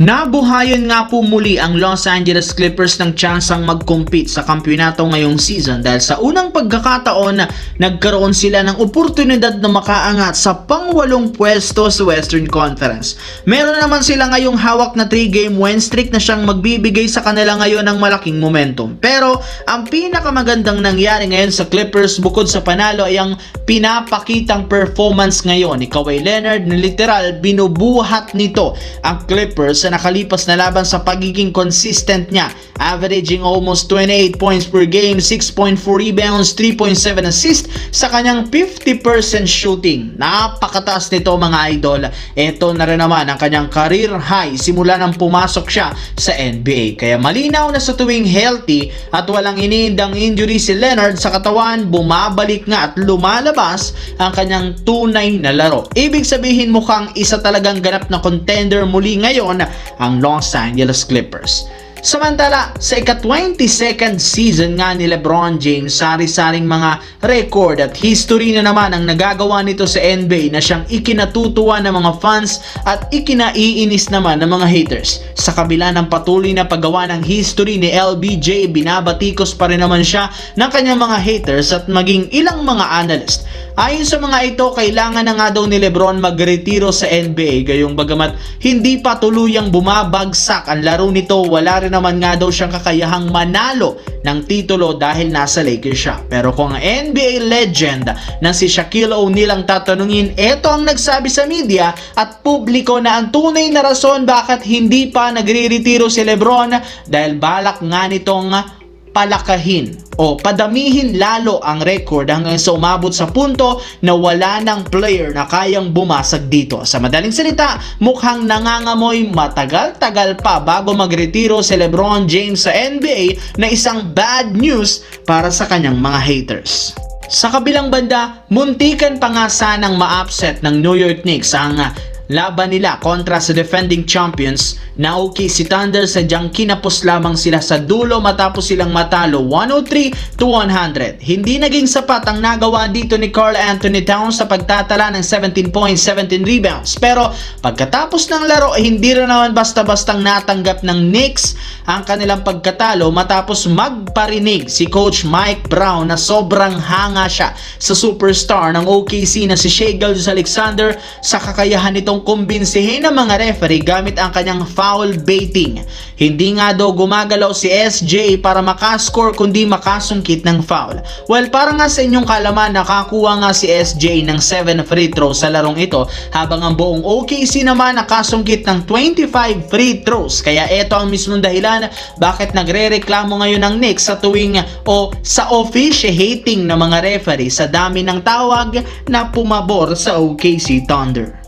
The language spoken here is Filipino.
Nabuhayan nga po muli ang Los Angeles Clippers ng tsansang mag-compete sa kampyonato ngayong season dahil sa unang pagkakataon nagkaroon sila ng oportunidad na makaangat sa pang-8 pwesto sa Western Conference. Meron naman sila ngayong hawak na 3-game win streak na siyang magbibigay sa kanila ngayon ng malaking momentum. Pero ang pinakamagandang nangyari ngayon sa Clippers bukod sa panalo ay ang pinapakitang performance ngayon ni Kawhi Leonard na literal binubuhat nito ang Clippers sa nakalipas na laban sa pagiging consistent niya, averaging almost 28 points per game, 6.4 rebounds, 3.7 assists sa kanyang 50% shooting. Napakataas nito mga idol. Ito na rin naman ang kanyang career high simula nang pumasok siya sa NBA. Kaya malinaw na sa tuwing healthy at walang iniindang injury si Leonard sa katawan, bumabalik nga at lumalabas ang kanyang tunay na laro. Ibig sabihin mukhang isa talagang ganap na contender muli ngayon ang Los Angeles Clippers. Samantala, sa ika-22nd season nga ni LeBron James, sari-saring mga record at history na naman ang nagagawa nito sa NBA na siyang ikinatutuwa ng mga fans at ikinaiinis naman ng mga haters. Sa kabila ng patuloy na paggawa ng history ni LBJ, binabatikos pa rin naman siya ng kanyang mga haters at maging ilang mga analyst. Ayon sa mga ito, kailangan na nga daw ni LeBron magretiro sa NBA, gayong bagamat hindi pa tuluyang bumabagsak ang laro nito, wala rin naman nga daw siyang kakayahang manalo ng titulo dahil nasa Lakers siya. Pero kung ang NBA legend na si Shaquille O'Neal ang tatanungin, ito ang nagsabi sa media at publiko na ang tunay na rason bakit hindi pa nagre-retiro si LeBron dahil balak nga nitong palakahin o padamihin lalo ang record hanggang sa umabot sa punto na wala ng player na kayang bumasag dito. Sa madaling salita, mukhang nangangamoy matagal-tagal pa bago magretiro si LeBron James sa NBA na isang bad news para sa kanyang mga haters. Sa kabilang banda, muntikan pa nga sanang ma-upset ng New York Knicks ang laban nila kontra sa defending champions na OKC Thunder. Sadyang kinapos lamang sila sa dulo matapos silang matalo 103-100. Hindi naging sapat ang nagawa dito ni Karl Anthony Towns sa pagtatala ng 17 points, 17 rebounds. Pero pagkatapos ng laro, hindi rin naman basta-bastang natanggap ng Knicks ang kanilang pagkatalo matapos magparinig si Coach Mike Brown na sobrang hanga siya sa superstar ng OKC na si Shai Gilgeous-Alexander sa kakayahan nitong kumbinsihin ng mga referee gamit ang kanyang foul baiting. Hindi nga daw gumagalaw si SJ para makascore kundi makasungkit ng foul. Well, para nga sa inyong kalaman, nakakuha nga si SJ ng 7 free throws sa larong ito habang ang buong OKC naman nakasungkit ng 25 free throws. Kaya ito ang mismong dahilan bakit nagre-reklamo ngayon ng Knicks sa tuwing o sa officiating ng mga referee sa dami ng tawag na pumabor sa OKC Thunder.